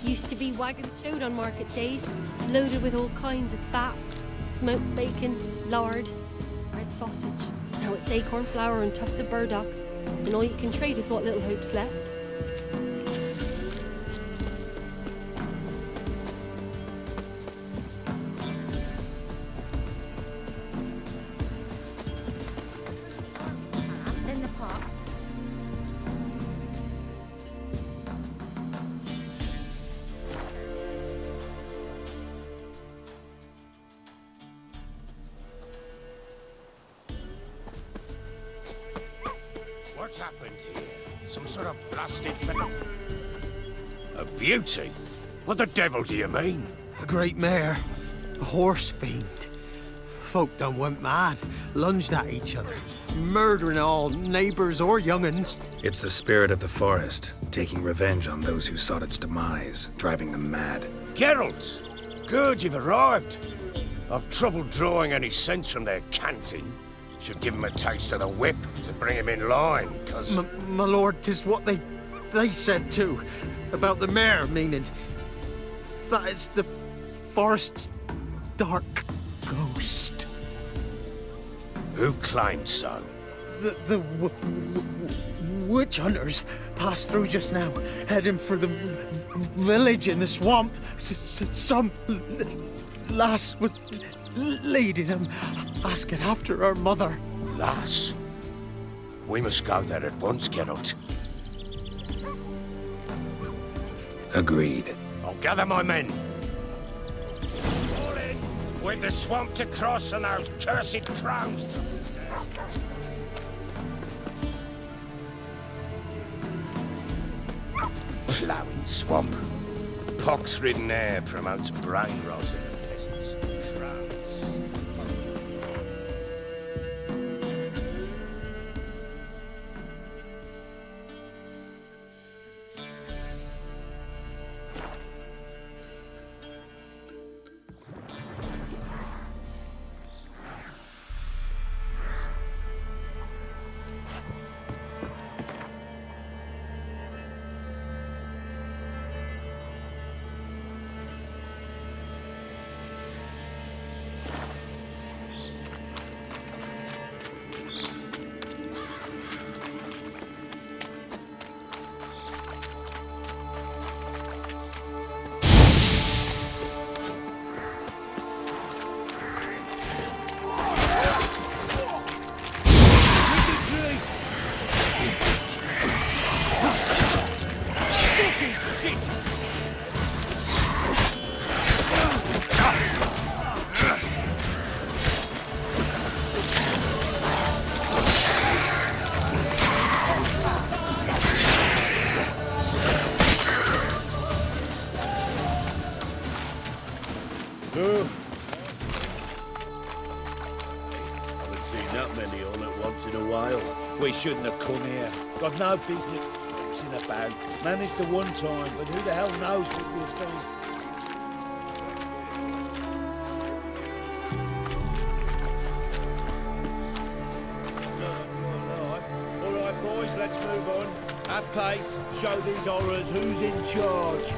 Used to be wagons showed on market days, loaded with all kinds of fat, smoked bacon, lard, red sausage. Now it's acorn flour and tufts of burdock, and all you can trade is what little hope's left. What's happened here? Some sort of blasted A beauty? What the devil do you mean? A great mare. A horse fiend. Folk done went mad, lunged at each other, murdering all neighbours or young'uns. It's the spirit of the forest, taking revenge on those who sought its demise, driving them mad. Geralt! Good, you've arrived. I've trouble drawing any sense from their canting. Should give him a taste of the whip to bring him in line, cause... My lord, 'tis what they said too, about the mare, meaning that is the forest's dark ghost. Who claimed so? The witch hunters passed through just now, heading for the village in the swamp. Some lass was leading them, asking after her mother. Lass? We must go there at once, Geralt. Agreed. I'll gather my men. All in! We've the swamp to cross and those cursed crowns to move down. Ploughing swamp. Pox-ridden air promotes brain rot in the peasants. Crowns. We shouldn't have come here. Got no business traipsing about. Managed the one time, but who the hell knows what we'll think. All right, boys, let's move on. At pace, show these horrors who's in charge.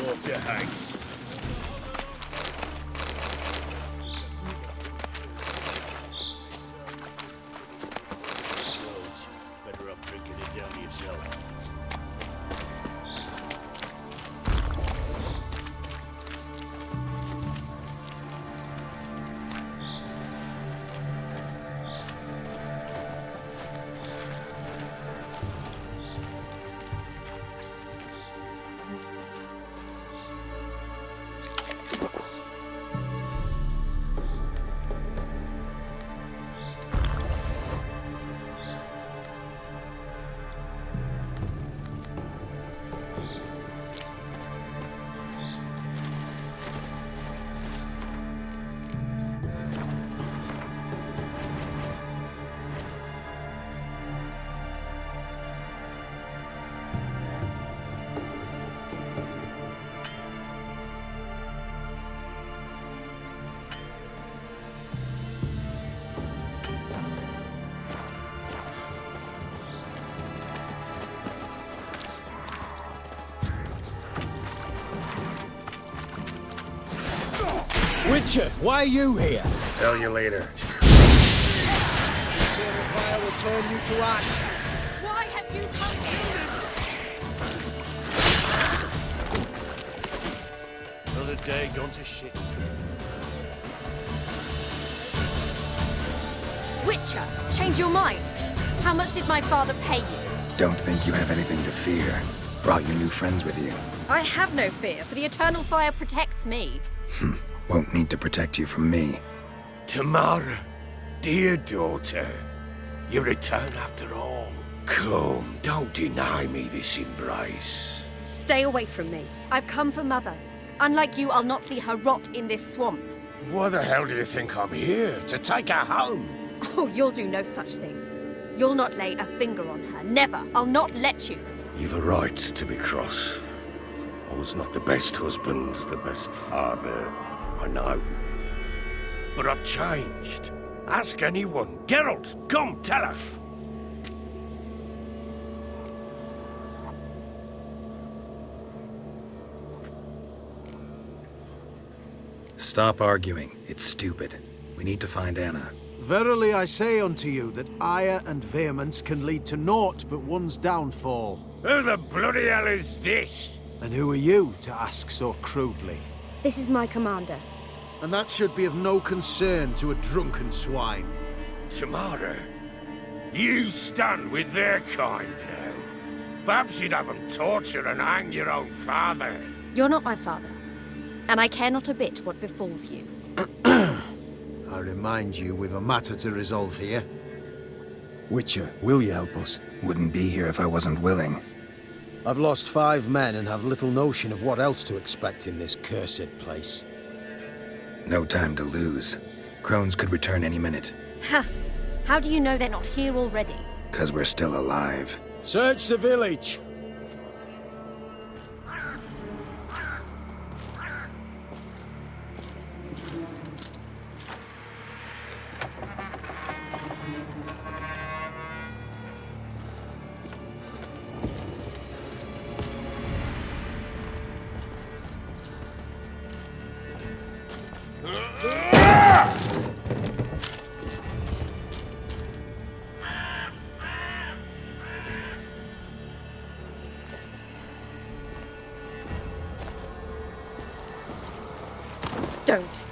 Water hangs. Better off drinking it down yourself. Witcher, why are you here? Tell you later. Corsair fire will turn you to ash. Why have you come here? Another day gone to shit. Witcher, change your mind. How much did my father pay you? Don't think you have anything to fear. Brought your new friends with you. I have no fear, for the eternal fire protects me. Won't need to protect you from me. Tamara, dear daughter, you return after all. Come, don't deny me this embrace. Stay away from me. I've come for Mother. Unlike you, I'll not see her rot in this swamp. Why the hell do you think I'm here? To take her home? Oh, you'll do no such thing. You'll not lay a finger on her. Never. I'll not let you. You've a right to be cross. I was not the best husband, the best father, I know. But I've changed. Ask anyone. Geralt, come, tell her. Stop arguing. It's stupid. We need to find Anna. Verily I say unto you that ire and vehemence can lead to naught but one's downfall. Who the bloody hell is this? And who are you to ask so crudely? This is my commander. And that should be of no concern to a drunken swine. Tamara, you stand with their kind now. Perhaps you'd have them torture and hang your own father. You're not my father, and I care not a bit what befalls you. I remind you we've a matter to resolve here. Witcher, will you help us? Wouldn't be here if I wasn't willing. I've lost 5 men and have little notion of what else to expect in this cursed place. No time to lose. Crones could return any minute. Ha! How do you know they're not here already? 'Cause we're still alive. Search the village! Don't.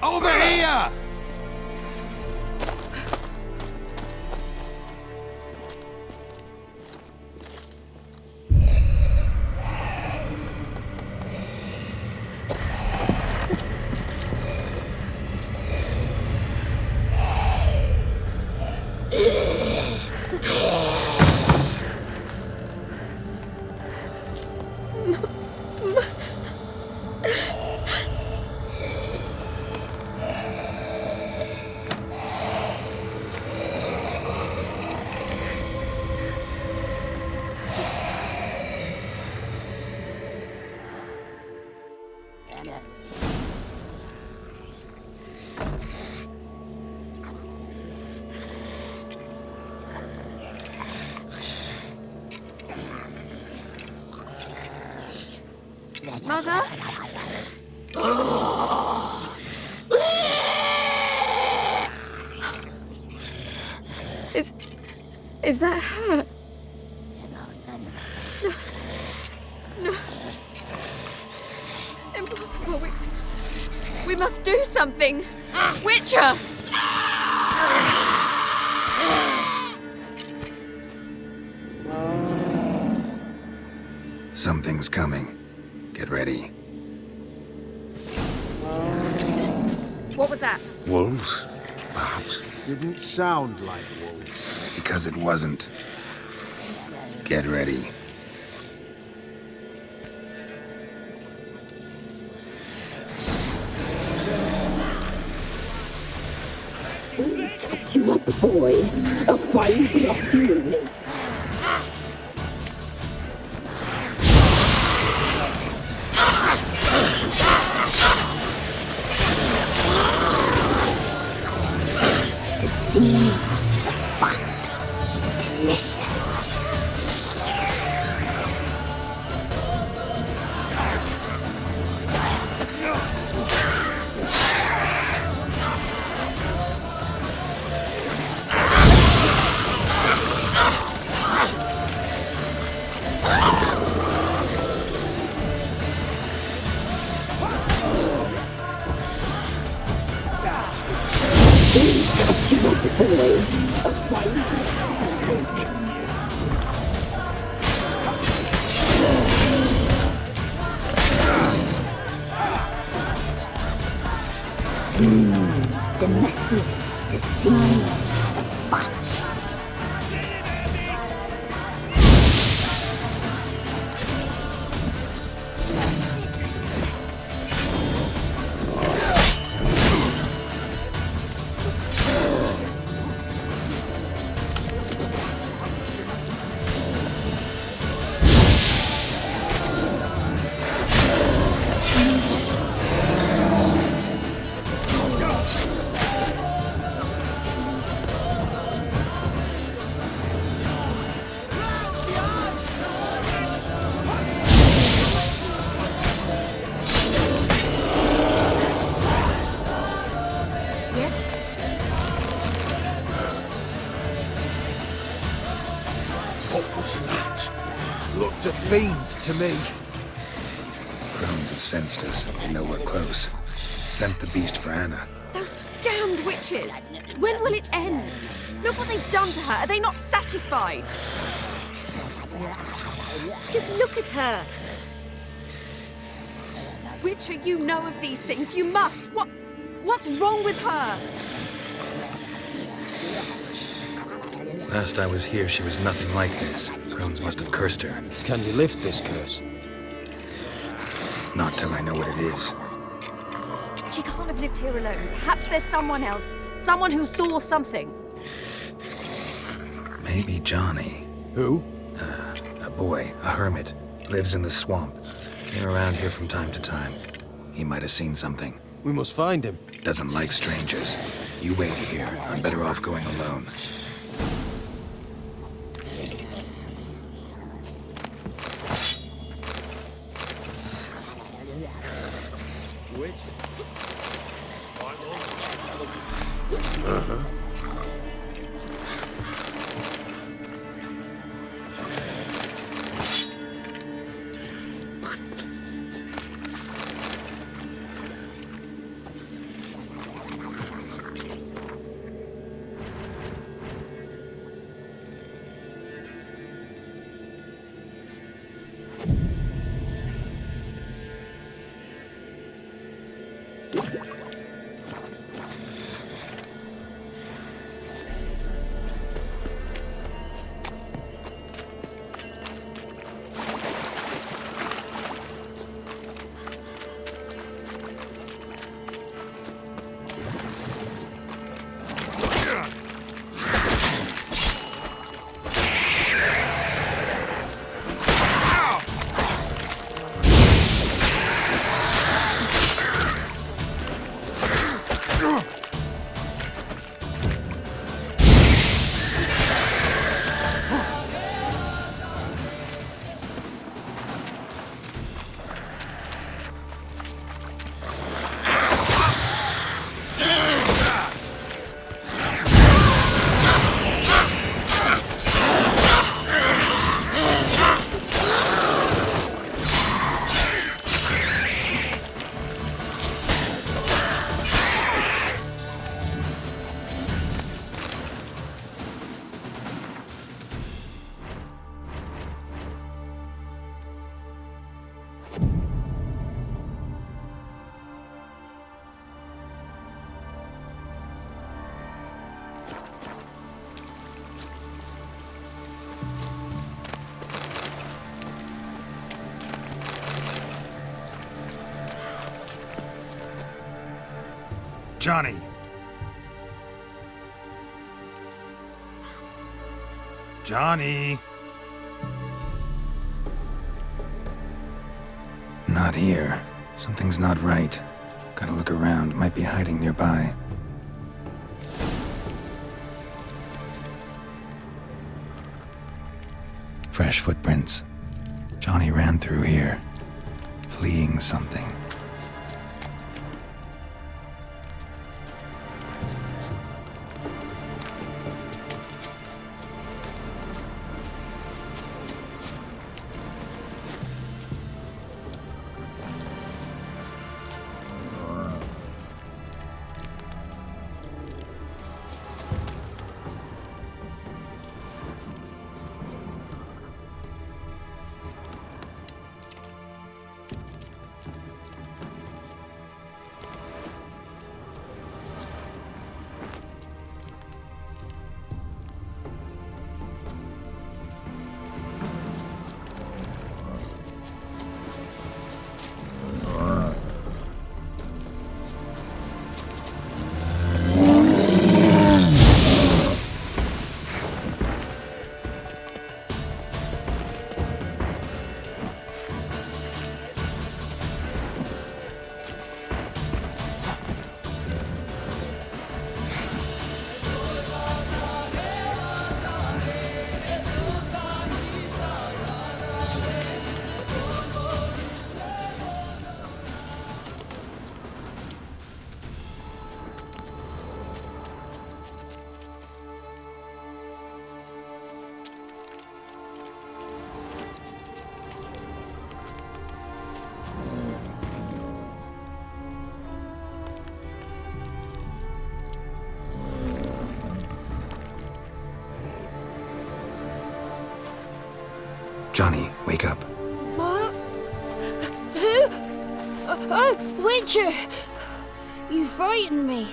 Over here! Mother? Is that her? No. Impossible. We must do something. Witcher! Something's coming. Get ready. What was that? Wolves, perhaps? Didn't sound like wolves. Because it wasn't. Get ready. You up, boy. A fight for your fury. The seams, the fat, delicious. The messy, the seams, the fat. Yes? What was that? Looked a fiend to me. Crones have sensed us. They know we're close. Sent the beast for Anna. Those damned witches! When will it end? Look what they've done to her. Are they not satisfied? Just look at her. Witcher, you know of these things. You must. What's wrong with her? Last I was here, she was nothing like this. Crones must have cursed her. Can you lift this curse? Not till I know what it is. She can't have lived here alone. Perhaps there's someone else. Someone who saw something. Maybe Johnny. Who? A boy, a hermit. Lives in the swamp. Came around here from time to time. He might have seen something. We must find him. Doesn't like strangers. You wait here. I'm better off going alone. Which? Johnny! Johnny! Not here. Something's not right. Gotta look around. Might be hiding nearby. Fresh footprints. Johnny ran through here, fleeing something. Johnny, wake up. What? Who? Oh, Witcher! You frightened me.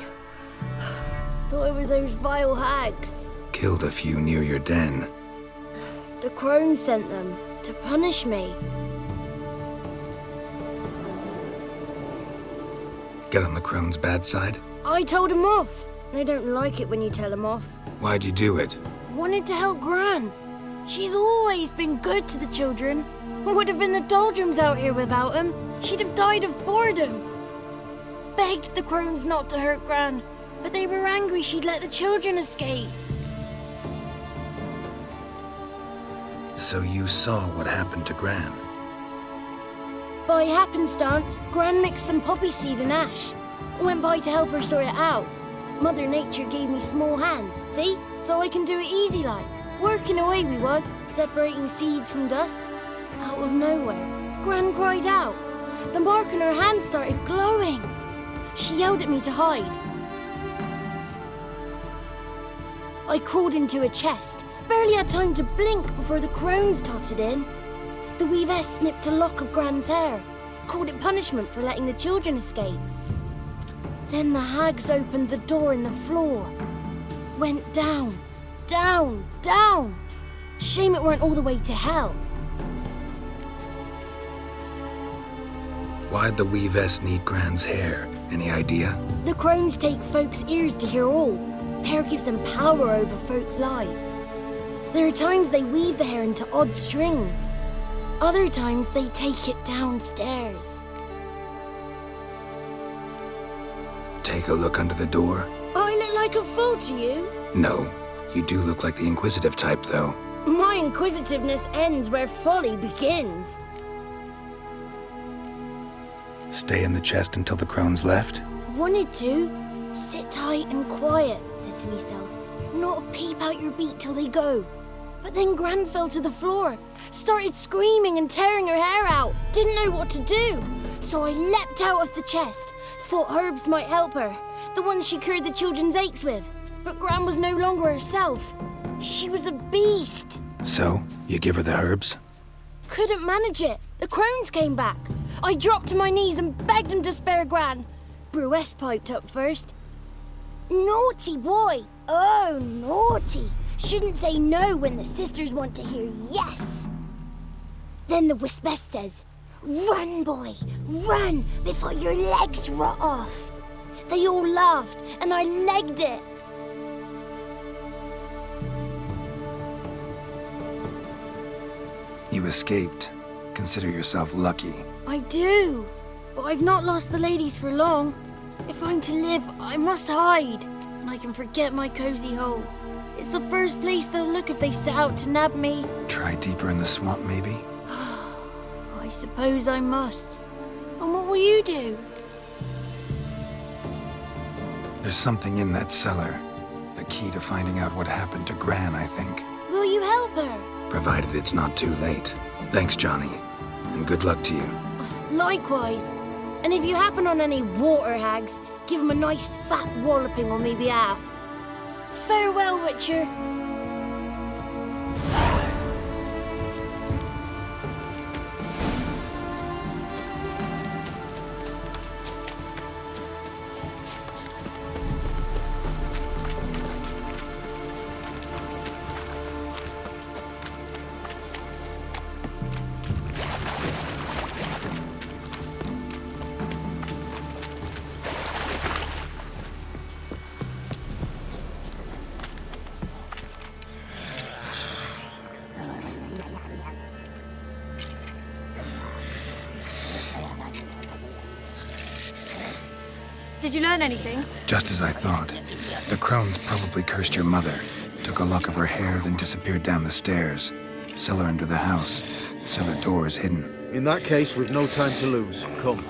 Thought it were those vile hags. Killed a few near your den. The crone sent them to punish me. Get on the crone's bad side? I told them off. They don't like it when you tell them off. Why'd you do it? Wanted to help Gran. She's always been good to the children. Would have been the doldrums out here without him. She'd have died of boredom. Begged the crones not to hurt Gran, but they were angry she'd let the children escape. So you saw what happened to Gran? By happenstance, Gran mixed some poppy seed and ash. Went by to help her sort it out. Mother Nature gave me small hands, see? So I can do it easy like. Working away we was, separating seeds from dust. Out of nowhere, Gran cried out. The mark on her hand started glowing. She yelled at me to hide. I crawled into a chest. Barely had time to blink before the crones totted in. The weavess snipped a lock of Gran's hair. Called it punishment for letting the children escape. Then the hags opened the door in the floor. Went down. Down, down. Shame it weren't all the way to hell. Why'd the weavess need Gran's hair? Any idea? The crones take folks' ears to hear all. Hair gives them power over folks' lives. There are times they weave the hair into odd strings. Other times they take it downstairs. Take a look under the door? I look like a fool to you? No. You do look like the inquisitive type, though. My inquisitiveness ends where folly begins. Stay in the chest until the crones left? Wanted to. Sit tight and quiet, said to myself. Not peep out your beat till they go. But then Gran fell to the floor. Started screaming and tearing her hair out. Didn't know what to do. So I leapt out of the chest. Thought herbs might help her. The ones she cured the children's aches with. But Gran was no longer herself. She was a beast. So, you give her the herbs? Couldn't manage it. The crones came back. I dropped to my knees and begged them to spare Gran. Bruess piped up first. Naughty boy. Oh, naughty. Shouldn't say no when the sisters want to hear yes. Then the Wispess says, run, boy, run before your legs rot off. They all laughed, and I legged it. You escaped. Consider yourself lucky. I do, but I've not lost the ladies for long. If I'm to live, I must hide, and I can forget my cozy hole. It's the first place they'll look if they set out to nab me. Try deeper in the swamp, maybe? I suppose I must. And what will you do? There's something in that cellar. The key to finding out what happened to Gran, I think. Will you help her? Provided it's not too late. Thanks, Johnny. And good luck to you. Likewise. And if you happen on any water hags, give them a nice fat walloping on me behalf. Farewell, Witcher. Did you learn anything? Just as I thought. The crones probably cursed your mother, took a lock of her hair, then disappeared down the stairs. Cellar under the house. Cellar door is hidden. In that case, we've no time to lose. Come.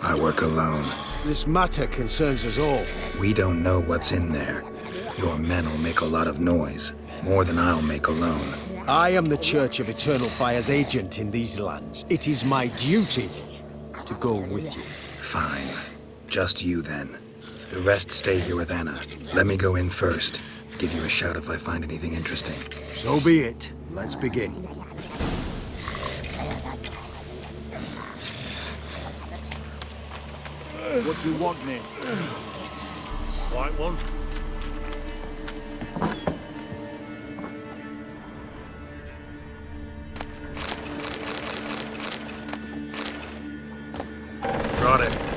I work alone. This matter concerns us all. We don't know what's in there. Your men will make a lot of noise. More than I'll make alone. I am the Church of Eternal Fire's agent in these lands. It is my duty to go with you. Fine. Just you then. The rest stay here with Anna. Let me go in first. Give you a shout if I find anything interesting. So be it. Let's begin. What do you want, mate? White one? Got it.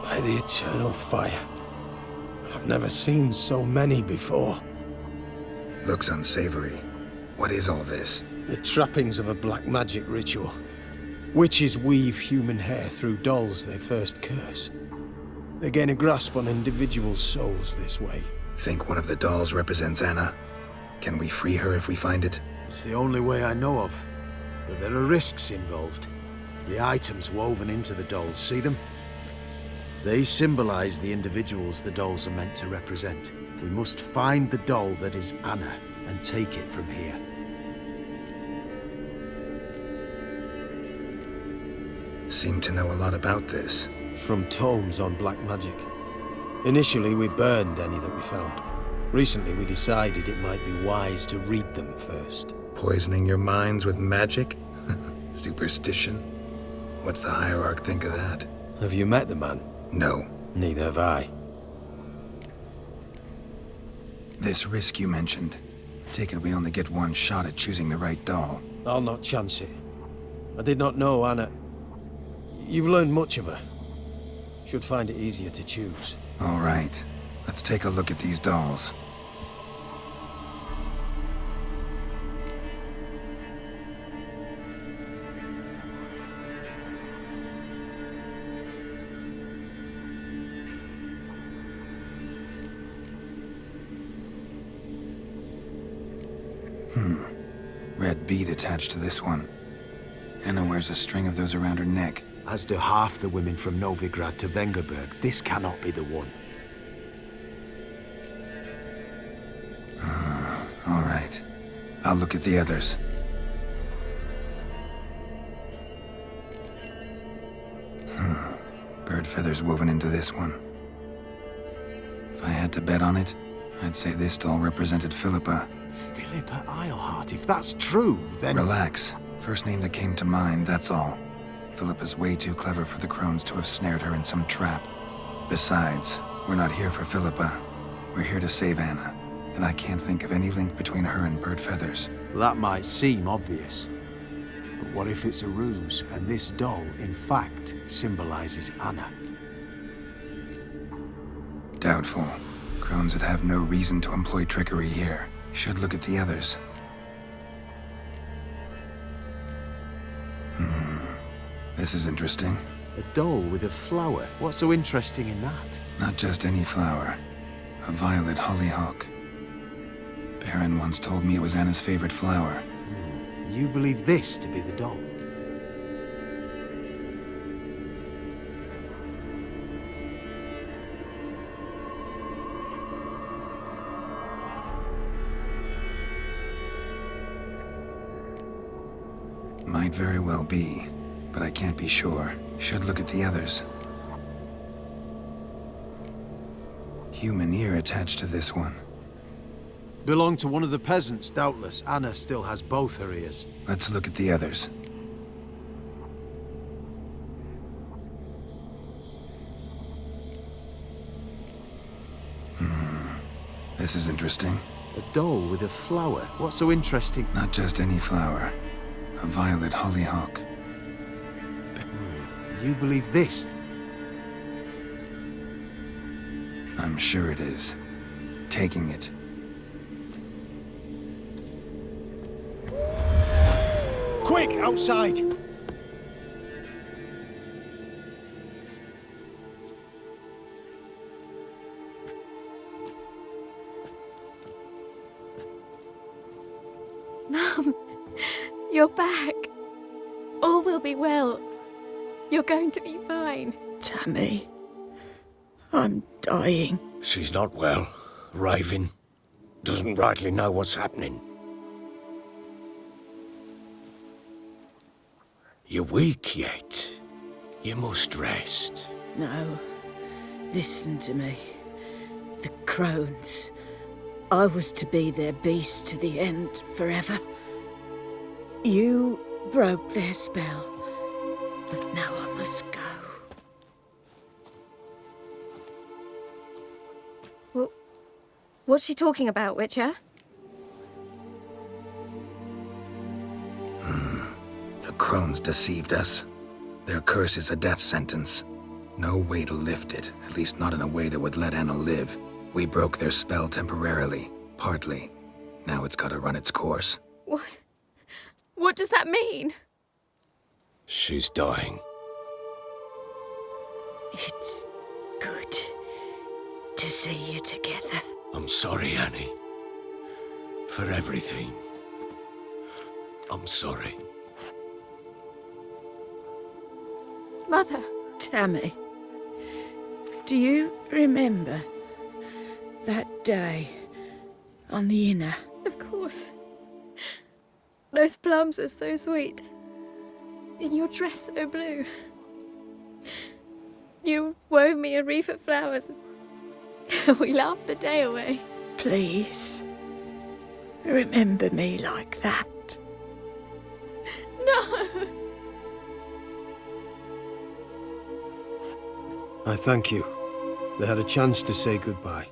By the eternal fire. I've never seen so many before. Looks unsavory. What is all this? The trappings of a black magic ritual. Witches weave human hair through dolls they first curse. They gain a grasp on individual souls this way. Think one of the dolls represents Anna? Can we free her if we find it? It's the only way I know of. But there are risks involved. The items woven into the dolls, see them? They symbolize the individuals the dolls are meant to represent. We must find the doll that is Anna and take it from here. Seem to know a lot about this. From tomes on black magic. Initially, we burned any that we found. Recently, we decided it might be wise to read them first. Poisoning your minds with magic? Superstition? What's the hierarch think of that? Have you met the man? No. Neither have I. This risk you mentioned. Take it we only get one shot at choosing the right doll. I'll not chance it. I did not know Anna. You've learned much of her. Should find it easier to choose. All right. Let's take a look at these dolls. Red bead attached to this one. Anna wears a string of those around her neck. as do half the women from Novigrad to Vengerberg. This cannot be the one. All right. I'll look at the others. Bird feathers woven into this one. If I had to bet on it, I'd say this doll represented Philippa. Philippa Eilhart, if that's true, then... Relax. First name that came to mind, that's all. Philippa's way too clever for the crones to have snared her in some trap. Besides, we're not here for Philippa. We're here to save Anna, and I can't think of any link between her and bird feathers. That might seem obvious. But what if it's a ruse, and this doll, in fact, symbolizes Anna? Doubtful. Crones would have no reason to employ trickery here. Should look at the others. This is interesting. A doll with a flower? What's so interesting in that? Not just any flower. A violet hollyhock. Baron once told me it was Anna's favorite flower. You believe this to be the doll? Might very well be, but I can't be sure. Should look at the others. Human ear attached to this one. Belonged to one of the peasants, doubtless. Anna still has both her ears. Let's look at the others. This is interesting. A doll with a flower? What's so interesting? Not just any flower. A violet hollyhock. You believe this? I'm sure it is. Taking it. Quick, outside! Mum, you're back. All will be well. You're going to be fine. Tammy, I'm dying. She's not well. Raving. Doesn't rightly know what's happening. You're weak yet. You must rest. No, listen to me. The crones. I was to be their beast to the end, forever. You broke their spell, but now I must go. Well, what's she talking about, Witcher? The crones deceived us. Their curse is a death sentence. No way to lift it, at least not in a way that would let Anna live. We broke their spell temporarily, partly. Now it's gotta run its course. What? What does that mean? She's dying. It's good to see you together. I'm sorry, Annie. For everything. I'm sorry. Mother. Tammy, do you remember that day on the inner? Of course. Those plums are so sweet. In your dress so blue. You wove me a wreath of flowers. We laughed the day away. Please, remember me like that. No! I thank you. They had a chance to say goodbye.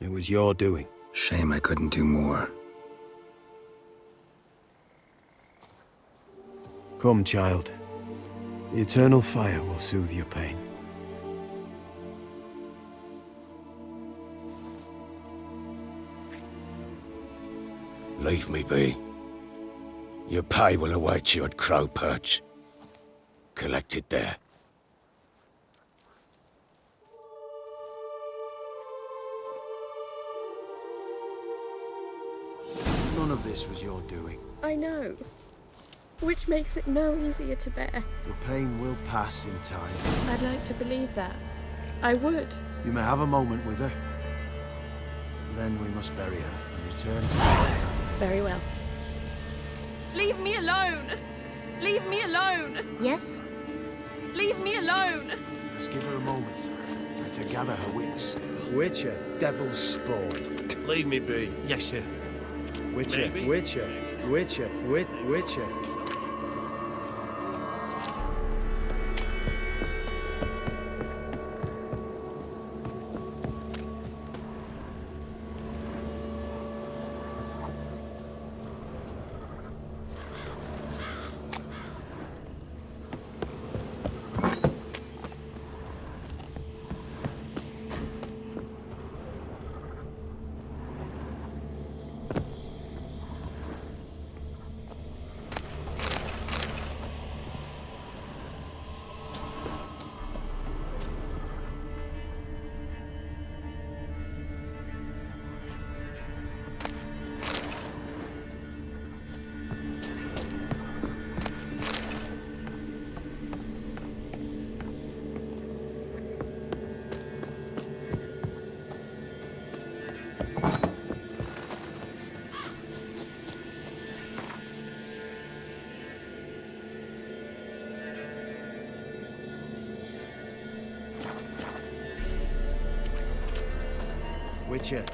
It was your doing. Shame I couldn't do more. Come, child. The eternal fire will soothe your pain. Leave me be. Your pay will await you at Crow Perch. Collect it there. None of this was your doing. I know. which makes it no easier to bear. The pain will pass in time. I'd like to believe that. I would. You may have a moment with her. Then we must bury her and return to her. Very well. Leave me alone! Leave me alone! Yes? Leave me alone! Let's give her a moment. Let her gather her wits. Witcher, devil's spawn. Leave me be. Yes, sir. Witcher, Maybe. Witcher, Witcher, Witcher. Witcher.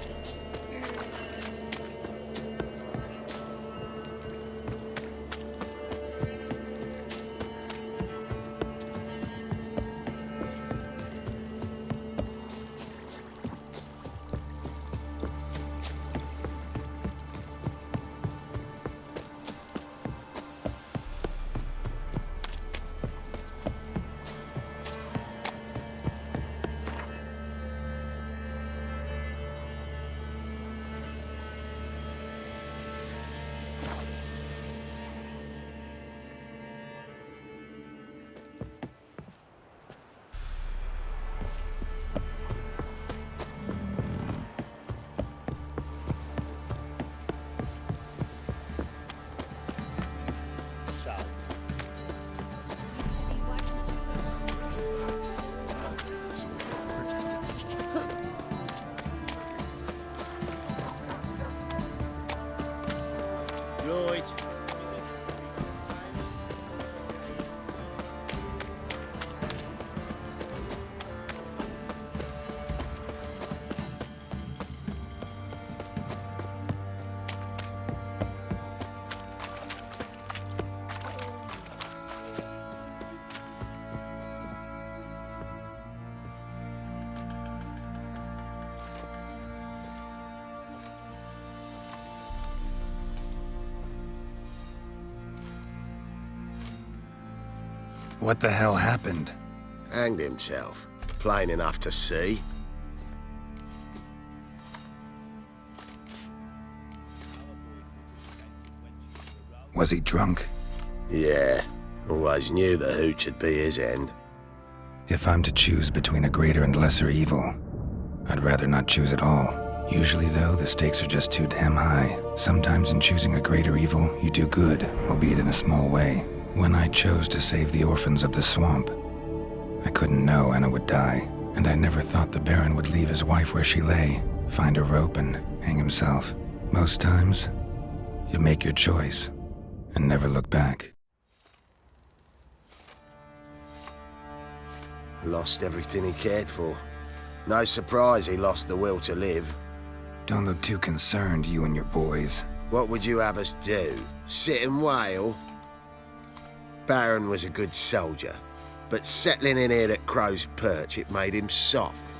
Right. What the hell happened? Hanged himself. Plain enough to see. Was he drunk? Yeah. Always knew the hooch would be his end. If I'm to choose between a greater and lesser evil, I'd rather not choose at all. Usually, though, the stakes are just too damn high. Sometimes in choosing a greater evil, you do good, albeit in a small way. When I chose to save the orphans of the swamp, I couldn't know Anna would die, and I never thought the Baron would leave his wife where she lay, find a rope and hang himself. Most times, you make your choice and never look back. Lost everything he cared for. No surprise he lost the will to live. Don't look too concerned, you and your boys. What would you have us do? Sit and wail? Baron was a good soldier, but settling in here at Crow's Perch, it made him soft.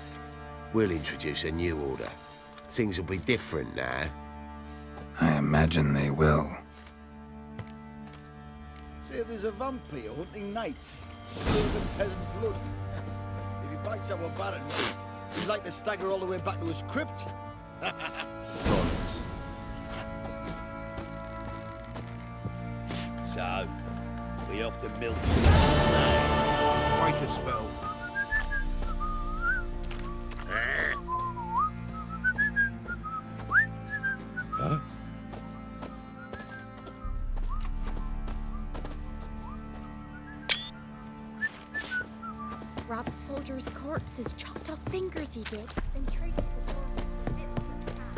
We'll introduce a new order. Things will be different now. I imagine they will. Say there's a vampire hunting knights, stealing peasant blood. If he bites our Baron, he's like to stagger all the way back to his crypt. So, we off to milk some quite a spell. Huh? soldiers' corpses, chopped off fingers he did, then traded the corpses for bits of fat.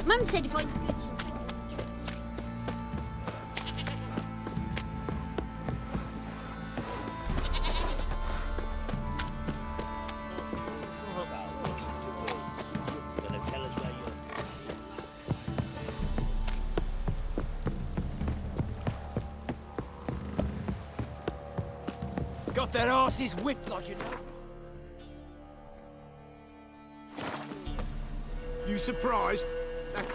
Mum said if I could good, she'll send me a trip. Gonna tell us where you're... Got their asses whipped like you know. You surprised? That